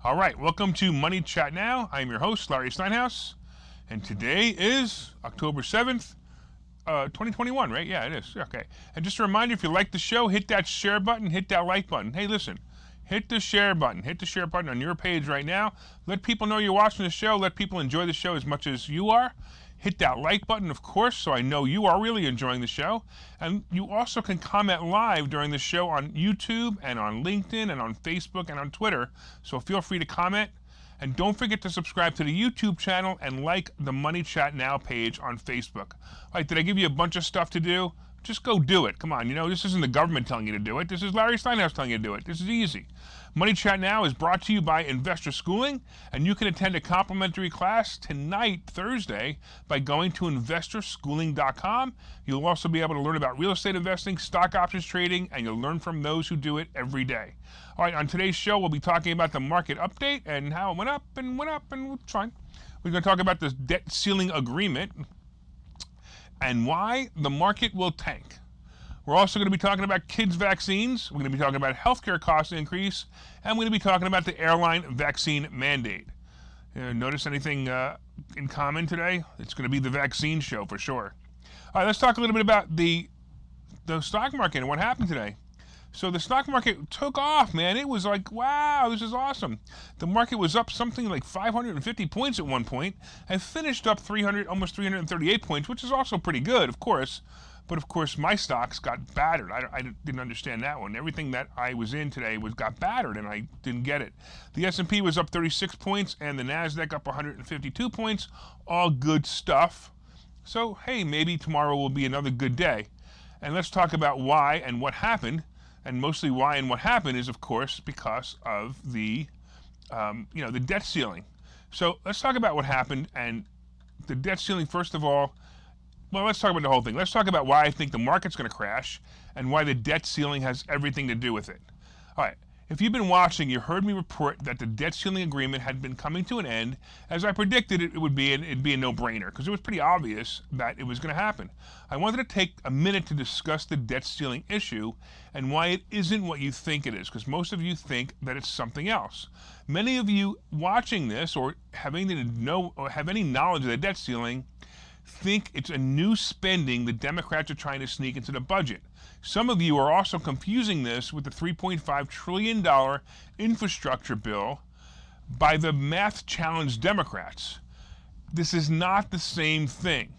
All right, welcome to Money Chat Now. I'm your host, Larry Steinhouse, and today is October 7th, 2021, right? Yeah, it is. Okay. And just a reminder, if you like the show, hit that share button, hit that like button. Hey, listen, hit the share button. Hit the share button on your page right now. Let people know you're watching the show. Let people enjoy the show as much as you are. Hit that like button, of course, so I know you are really enjoying the show. And you also can comment live during the show on YouTube and on LinkedIn and on Facebook and on Twitter. So feel free to comment. And don't forget to subscribe to the YouTube channel and like the Money Chat Now page on Facebook. All right, did I give you a bunch of stuff to do? Just go do it. Come on, this isn't the government telling you to do it. This is Larry Steinhouse telling you to do it. This is easy. Money Chat Now is brought to you by Investor Schooling, and you can attend a complimentary class tonight, Thursday, by going to investorschooling.com. You'll also be able to learn about real estate investing, stock options trading, and you'll learn from those who do it every day. All right, on today's show, we'll be talking about the market update and how it went up, and it's fine. We're going to talk about this debt ceiling agreement and why the market will tank. We're also going to be talking about kids' vaccines. We're going to be talking about healthcare cost increase, and we're going to be talking about the airline vaccine mandate. Notice anything in common today? It's going to be the vaccine show for sure. All right, let's talk a little bit about the stock market and what happened today. So the stock market took off, man. It was like, wow, this is awesome. The market was up something like 550 points at one point and finished up almost 338 points, which is also pretty good, of course. But of course, my stocks got battered. I didn't understand that one. Everything that I was in today got battered, and I didn't get it. The S&P was up 36 points, and the NASDAQ up 152 points. All good stuff. So, hey, maybe tomorrow will be another good day. And let's talk about why and what happened. And mostly why and what happened is, of course, because of the debt ceiling. So let's talk about what happened and the debt ceiling. First of all, well, let's talk about the whole thing. Let's talk about why I think the market's going to crash and why the debt ceiling has everything to do with it. All right. If you've been watching, you heard me report that the debt ceiling agreement had been coming to an end. As I predicted it would be, it'd be a no-brainer because it was pretty obvious that it was going to happen. I wanted to take a minute to discuss the debt ceiling issue and why it isn't what you think it is, because most of you think that it's something else. Many of you watching this or have any knowledge of the debt ceiling think it's a new spending the Democrats are trying to sneak into the budget. Some of you are also confusing this with the $3.5 trillion infrastructure bill by the math-challenged Democrats. This is not the same thing.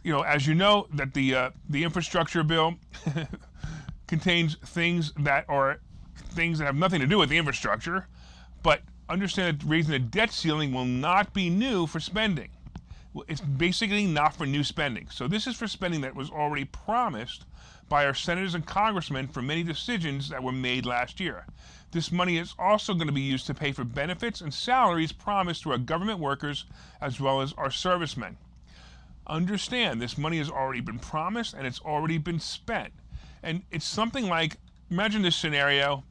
As you know, that the infrastructure bill contains things that have nothing to do with the infrastructure, but understand that raising the debt ceiling will not be new for spending. It's basically not for new spending. So this is for spending that was already promised by our senators and congressmen for many decisions that were made last year. This money is also going to be used to pay for benefits and salaries promised to our government workers as well as our servicemen. Understand, this money has already been promised and it's already been spent. And it's something like, imagine this scenario,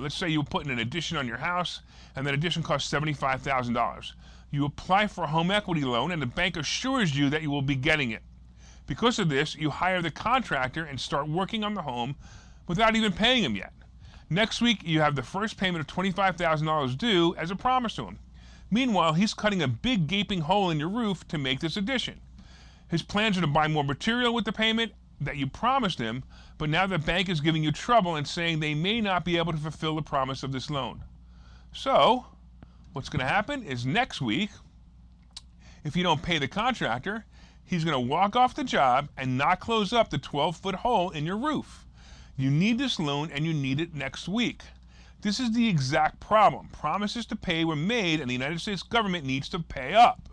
let's say you put in an addition on your house and that addition costs $75,000. You apply for a home equity loan and the bank assures you that you will be getting it. Because of this, you hire the contractor and start working on the home without even paying him yet. Next week, you have the first payment of $25,000 due as a promise to him. Meanwhile, he's cutting a big gaping hole in your roof to make this addition. His plans are to buy more material with the payment that you promised him, but now the bank is giving you trouble and saying they may not be able to fulfill the promise of this loan. So, what's going to happen is next week, if you don't pay the contractor, he's going to walk off the job and not close up the 12-foot hole in your roof. You need this loan and you need it next week. This is the exact problem. Promises to pay were made and the United States government needs to pay up.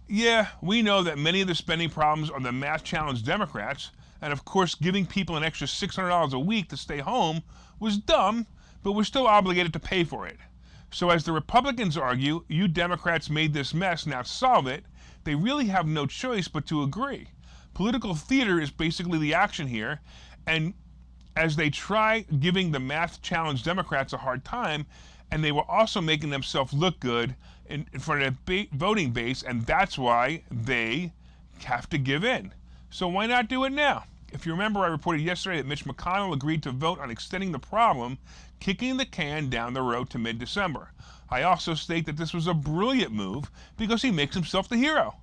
Yeah, we know that many of the spending problems are the math-challenged Democrats, and of course giving people an extra $600 a week to stay home was dumb, but we're still obligated to pay for it. So as the Republicans argue, you Democrats made this mess, now solve it, they really have no choice but to agree. Political theater is basically the action here, and as they try giving the math-challenged Democrats a hard time, and they were also making themselves look good in front of their voting base, and that's why they have to give in. So why not do it now? If you remember, I reported yesterday that Mitch McConnell agreed to vote on extending the problem, kicking the can down the road to mid-December. I also state that this was a brilliant move because he makes himself the hero.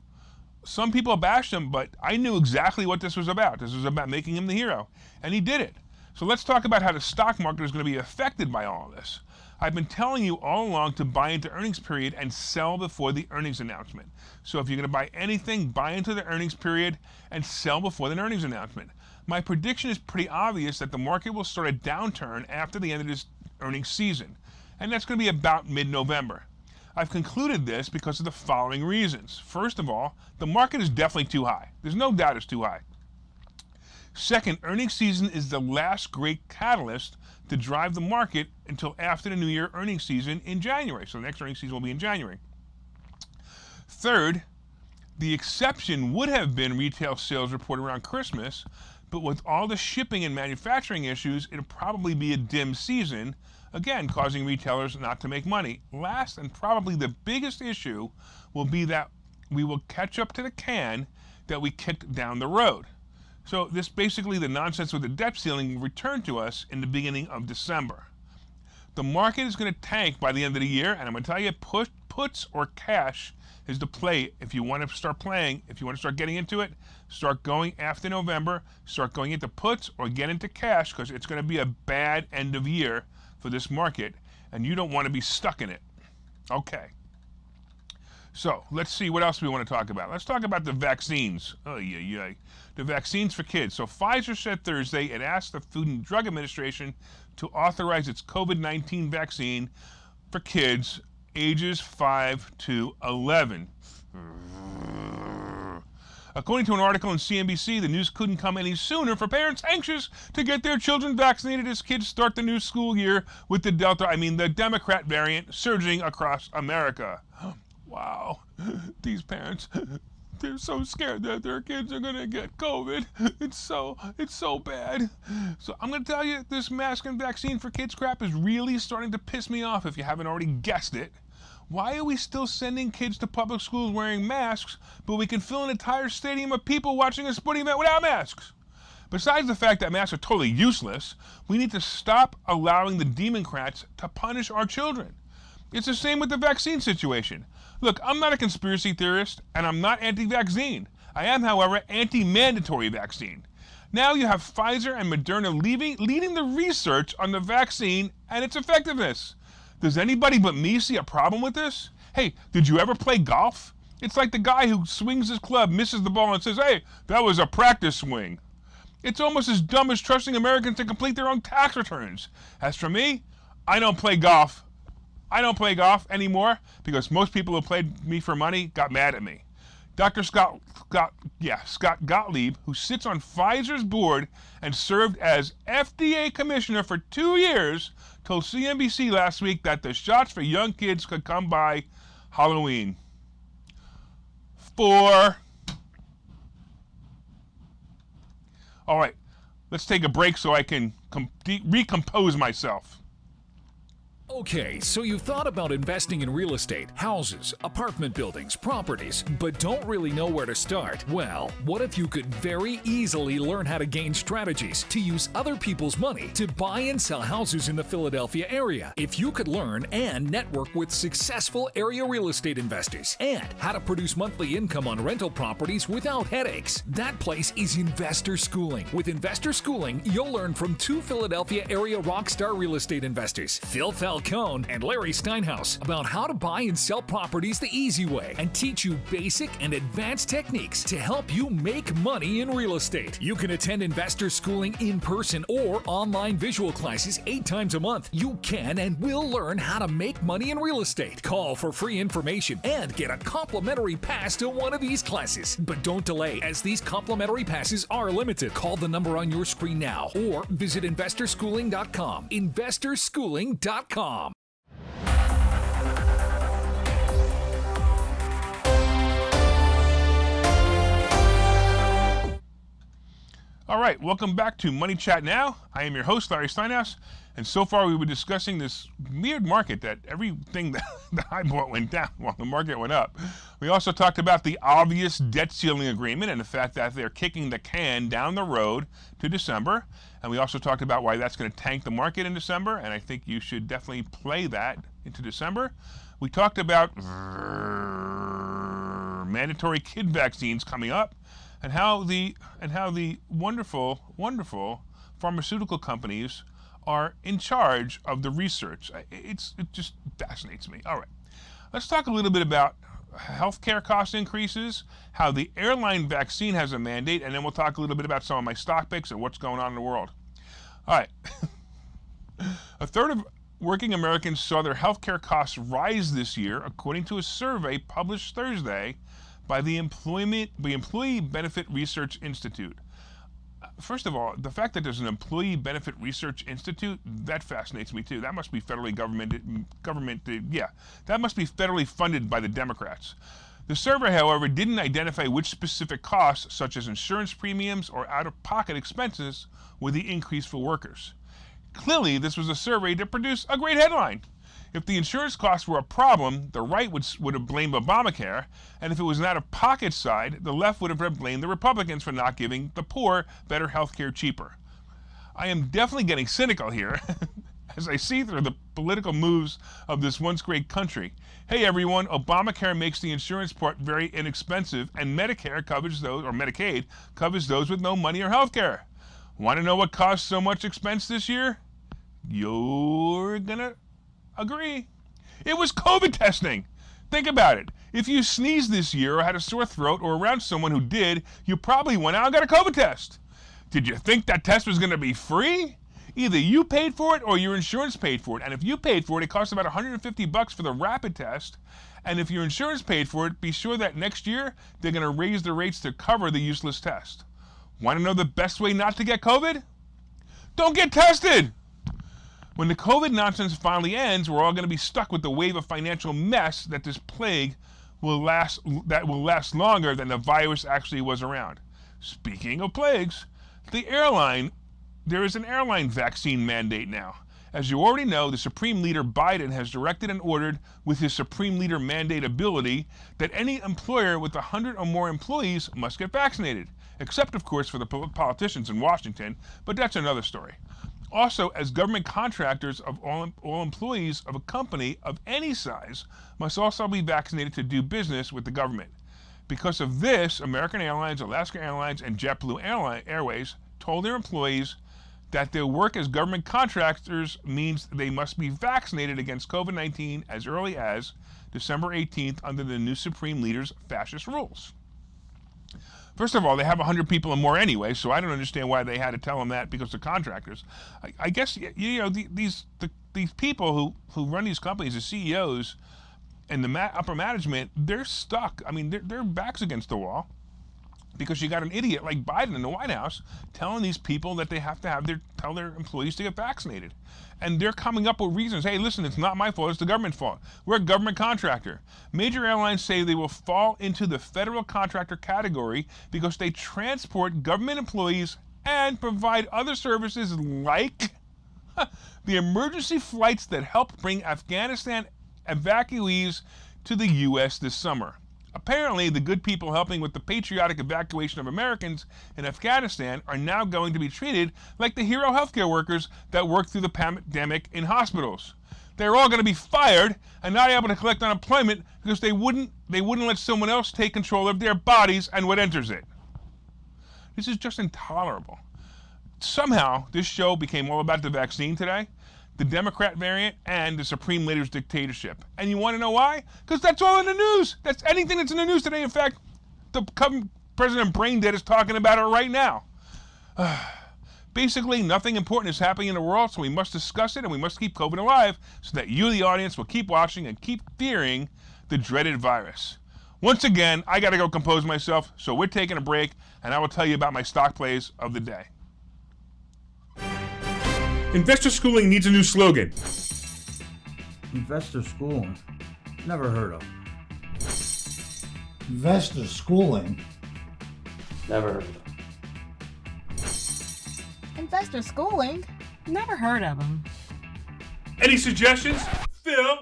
Some people bashed him, but I knew exactly what this was about. This was about making him the hero, and he did it. So let's talk about how the stock market is going to be affected by all of this. I've been telling you all along to buy into earnings period and sell before the earnings announcement. So if you're going to buy anything, buy into the earnings period and sell before the earnings announcement. My prediction is pretty obvious that the market will start a downturn after the end of this earnings season, and that's going to be about mid-November. I've concluded this because of the following reasons. First of all, the market is definitely too high. There's no doubt it's too high. Second, earnings season is the last great catalyst to drive the market until after the New Year earnings season in January. So the next earnings season will be in January. Third, the exception would have been retail sales report around Christmas, but with all the shipping and manufacturing issues, it'll probably be a dim season, again, causing retailers not to make money. Last, and probably the biggest issue, will be that we will catch up to the can that we kicked down the road. So this basically, the nonsense with the debt ceiling, will return to us in the beginning of December. The market is going to tank by the end of the year, and I'm going to tell you, puts or cash is the play. If you want to start playing, if you want to start getting into it, start going after November, start going into puts or get into cash, because it's going to be a bad end of year for this market, and you don't want to be stuck in it. Okay. So let's see what else we want to talk about. Let's talk about the vaccines. Oh, yeah. The vaccines for kids. So Pfizer said Thursday it asked the Food and Drug Administration to authorize its COVID-19 vaccine for kids ages 5 to 11. According to an article on CNBC, the news couldn't come any sooner for parents anxious to get their children vaccinated as kids start the new school year with the the Democrat variant surging across America. Wow, these parents, they're so scared that their kids are gonna get COVID. It's so bad. So I'm gonna tell you, this mask and vaccine for kids crap is really starting to piss me off if you haven't already guessed it. Why are we still sending kids to public schools wearing masks, but we can fill an entire stadium of people watching a sporting event without masks? Besides the fact that masks are totally useless, we need to stop allowing the Democrats to punish our children. It's the same with the vaccine situation. Look, I'm not a conspiracy theorist, and I'm not anti-vaccine. I am, however, anti-mandatory vaccine. Now you have Pfizer and Moderna leading the research on the vaccine and its effectiveness. Does anybody but me see a problem with this? Hey, did you ever play golf? It's like the guy who swings his club, misses the ball, and says, hey, that was a practice swing. It's almost as dumb as trusting Americans to complete their own tax returns. As for me, I don't play golf. I don't play golf anymore because most people who played me for money got mad at me. Dr. Scott Gottlieb, who sits on Pfizer's board and served as FDA commissioner for 2 years, told CNBC last week that the shots for young kids could come by Halloween. 4. All right, let's take a break so I can recompose myself. Okay, so you've thought about investing in real estate, houses, apartment buildings, properties, but don't really know where to start. Well, what if you could very easily learn how to gain strategies to use other people's money to buy and sell houses in the Philadelphia area? If you could learn and network with successful area real estate investors and how to produce monthly income on rental properties without headaches, that place is Investor Schooling. With Investor Schooling, you'll learn from 2 Philadelphia area rockstar real estate investors, Phil Falcone and Larry Steinhouse, about how to buy and sell properties the easy way and teach you basic and advanced techniques to help you make money in real estate. You can attend Investor Schooling in person or online visual classes 8 times a month. You can and will learn how to make money in real estate. Call for free information and get a complimentary pass to one of these classes. But don't delay, as these complimentary passes are limited. Call the number on your screen now or visit investorschooling.com. investorschooling.com. All right, welcome back to Money Chat Now. I am your host, Larry Steinhouse, and so far we were discussing this weird market that everything that I bought went down while the market went up. We also talked about the obvious debt ceiling agreement and the fact that they're kicking the can down the road to December. And we also talked about why that's going to tank the market in December, and I think you should definitely play that into December. We talked about mandatory kid vaccines coming up, and how the wonderful pharmaceutical companies are in charge of the research. It just fascinates me. All right, let's talk a little bit about healthcare cost increases, how the airline vaccine has a mandate, and then we'll talk a little bit about some of my stock picks and what's going on in the world. All right. A third of working Americans saw their healthcare costs rise this year, according to a survey published Thursday by the Employee Benefit Research Institute. First of all, the fact that there's an Employee Benefit Research Institute, that fascinates me too. That must be federally that must be federally funded by the Democrats. The survey, however, didn't identify which specific costs, such as insurance premiums or out-of-pocket expenses, were the increase for workers. Clearly, this was a survey to produce a great headline. If the insurance costs were a problem, the right would have blamed Obamacare, and if it was an out-of-pocket side, the left would have blamed the Republicans for not giving the poor better health care cheaper. I am definitely getting cynical here as I see through the political moves of this once great country. Hey everyone, Obamacare makes the insurance part very inexpensive, and Medicare covers those, or Medicaid covers those with no money or health care. Want to know what caused so much expense this year? You're gonna agree. It was COVID testing. Think about it. If you sneezed this year or had a sore throat or around someone who did, you probably went out and got a COVID test. Did you think that test was going to be free? Either you paid for it or your insurance paid for it. And if you paid for it, it costs about $150 for the rapid test. And if your insurance paid for it, be sure that next year they're going to raise the rates to cover the useless test. Want to know the best way not to get COVID? Don't get tested! When the COVID nonsense finally ends, we're all going to be stuck with the wave of financial mess that this plague will last longer than the virus actually was around. Speaking of plagues, there is an airline vaccine mandate now. As you already know, the Supreme Leader Biden has directed and ordered, with his Supreme Leader mandate ability, that any employer with 100 or more employees must get vaccinated, except of course for the politicians in Washington, but that's another story. Also, as government contractors, of all employees of a company of any size must also be vaccinated to do business with the government. Because of this, American Airlines, Alaska Airlines, and JetBlue Airways told their employees that their work as government contractors means they must be vaccinated against COVID-19 as early as December 18th under the new Supreme Leader's fascist rules. First of all, they have 100 people or more anyway, so I don't understand why they had to tell them that because they're contractors. I guess, these people who run these companies, the CEOs and the upper management, they're stuck. I mean, their backs against the wall because you got an idiot like Biden in the White House telling these people that they have to tell their employees to get vaccinated. And they're coming up with reasons. Hey, listen, it's not my fault, it's the government's fault. We're a government contractor. Major airlines say they will fall into the federal contractor category because they transport government employees and provide other services like the emergency flights that helped bring Afghanistan evacuees to the U.S. this summer. Apparently, the good people helping with the patriotic evacuation of Americans in Afghanistan are now going to be treated like the hero healthcare workers that worked through the pandemic in hospitals. They're all going to be fired and not able to collect unemployment because they wouldn't let someone else take control of their bodies and what enters it. This is just intolerable. Somehow, this show became all about the vaccine today, the Democrat variant, and the Supreme Leader's dictatorship. And you want to know why? Because that's all in the news. That's anything that's in the news today. In fact, the President Braindead is talking about it right now. Basically, nothing important is happening in the world, so we must discuss it and we must keep COVID alive so that you, the audience, will keep watching and keep fearing the dreaded virus. Once again, I got to go compose myself, so we're taking a break, and I will tell you about my stock plays of the day. Investor schooling needs a new slogan. Investor schooling? Never heard of. Investor schooling? Never heard of. Investor schooling? Never heard of them. Any suggestions? Phil?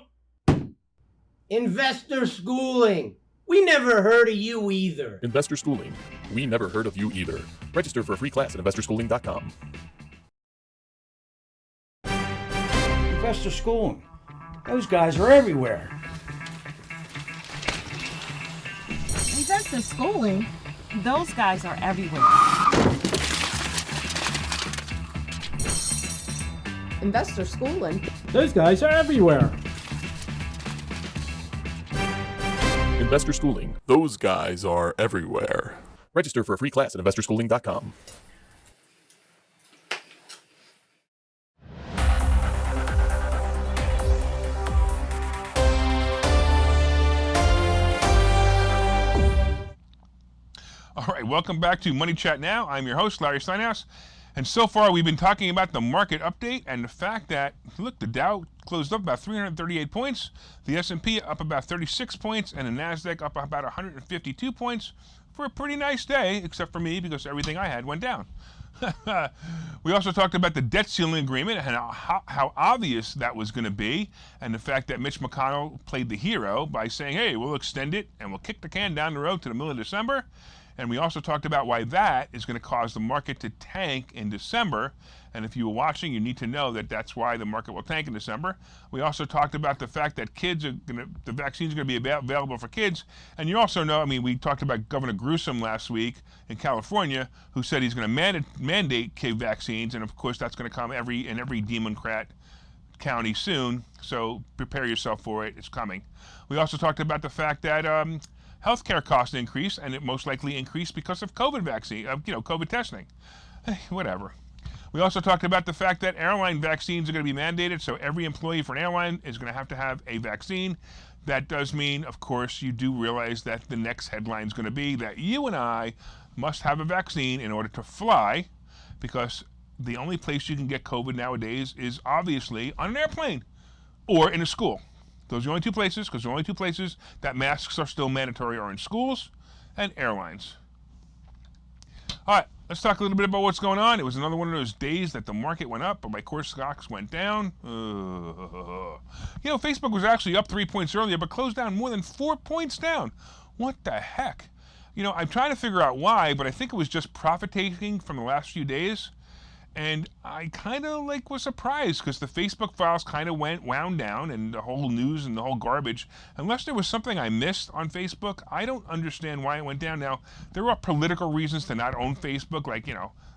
Investor schooling. We never heard of you either. Investor Schooling. We never heard of you either. Register for a free class at investorschooling.com. Investor schooling. Those guys are everywhere. Investor schooling? Those guys are everywhere. Investor schooling? Those guys are everywhere. Investor Schooling. Those guys are everywhere. Register for a free class at investorschooling.com. All right, welcome back to Money Chat Now. I'm your host, Larry Steinhouse. And so far, we've been talking about the market update and the fact that, look, the Dow closed up about 338 points, the S&P up about 36 points, and the NASDAQ up about 152 points for a pretty nice day, except for me, because everything I had went down. We also talked about the debt ceiling agreement and how obvious that was going to be, and the fact that Mitch McConnell played the hero by saying, hey, we'll extend it and we'll kick the can down the road to the middle of December. And we also talked about why that is going to cause the market to tank in December. And if you were watching, you need to know that that's why the market will tank in December. We also talked about the fact that the vaccines are going to be available for kids. And you also know, I mean, we talked about Governor Newsom last week in California, who said he's going to mandate kid vaccines. And of course, that's going to come in every Democrat county soon. So prepare yourself for it. It's coming. We also talked about the fact that healthcare costs increase, and it most likely increased because of COVID vaccine, COVID testing. Whatever. We also talked about the fact that airline vaccines are going to be mandated, so every employee for an airline is going to have a vaccine. That does mean, of course, you do realize that the next headline is going to be that you and I must have a vaccine in order to fly, because the only place you can get COVID nowadays is obviously on an airplane or in a school. Those are the only two places, because the only two places that masks are still mandatory are in schools and airlines. All right, let's talk a little bit about what's going on. It was another one of those days that the market went up, but my core stocks went down. Facebook was actually up 3 points earlier, but closed down more than 4 points down. What the heck? I'm trying to figure out why, but I think it was just profit taking from the last few days. And I kind of was surprised because the Facebook files kind of wound down, and the whole news and the whole garbage. Unless there was something I missed on Facebook, I don't understand why it went down. Now, there are political reasons to not own Facebook,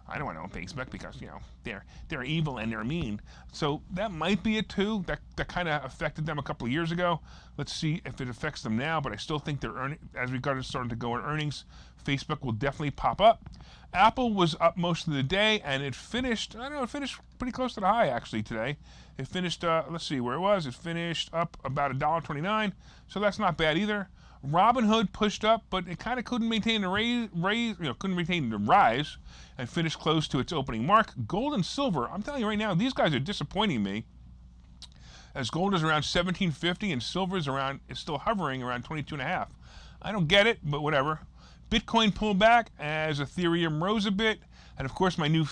I don't want to own Facebook because, they're evil and they're mean. So that might be it too. That kind of affected them a couple of years ago. Let's see if it affects them now, but I still think they're as we starting to go in earnings, Facebook will definitely pop up. Apple was up most of the day, and it finished, it finished pretty close to the high actually today. It finished, let's see where it was. It finished up about $1.29, so that's not bad either. Robinhood pushed up, but it kind of couldn't maintain the couldn't maintain the rise, and finished close to its opening mark. Gold and silver, I'm telling you right now, these guys are disappointing me, as gold is around $17.50 and silver is still hovering around 22.5. I don't get it, but whatever. Bitcoin pulled back as Ethereum rose a bit, and of course my new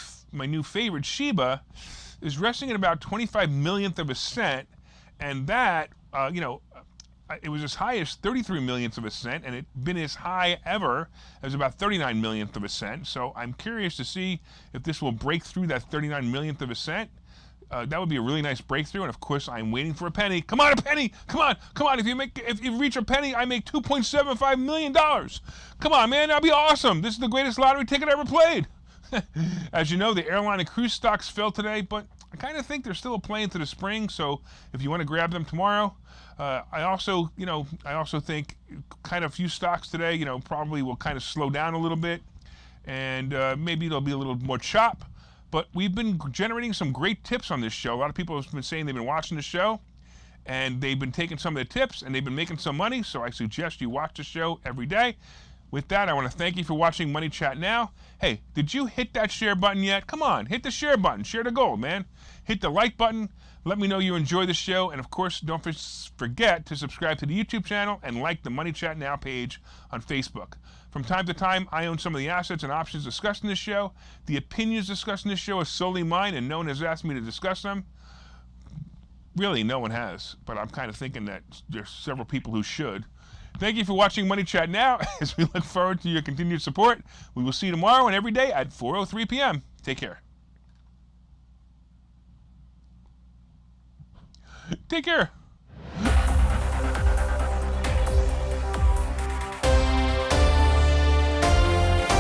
favorite Shiba is resting at about 25 millionth of a cent, and that it was as high as 33 millionths of a cent, and it's been as high ever as about 39 millionth of a cent. So I'm curious to see if this will break through that 39 millionth of a cent. That would be a really nice breakthrough, and of course I'm waiting for a penny. Come on, a penny! Come on! If you reach a penny, I make $2.75 million. Come on, man, that'd be awesome. This is the greatest lottery ticket I ever played. As you know, the airline and cruise stocks fell today, but I kind of think they're still a play into the spring. So if you want to grab them tomorrow, I also think kind of a few stocks today, probably will kind of slow down a little bit, and maybe there'll be a little more chop. But we've been generating some great tips on this show. A lot of people have been saying they've been watching the show, and they've been taking some of the tips, and they've been making some money. So I suggest you watch the show every day. With that, I want to thank you for watching Money Chat Now. Hey, did you hit that share button yet? Come on, hit the share button. Share the gold, man. Hit the like button. Let me know you enjoy the show. And, of course, don't forget to subscribe to the YouTube channel and like the Money Chat Now page on Facebook. From time to time, I own some of the assets and options discussed in this show. The opinions discussed in this show are solely mine, and no one has asked me to discuss them. Really, no one has, but I'm kind of thinking that there's several people who should. Thank you for watching Money Chat Now. As we look forward to your continued support, we will see you tomorrow and every day at 4:03 p.m. Take care. Take care.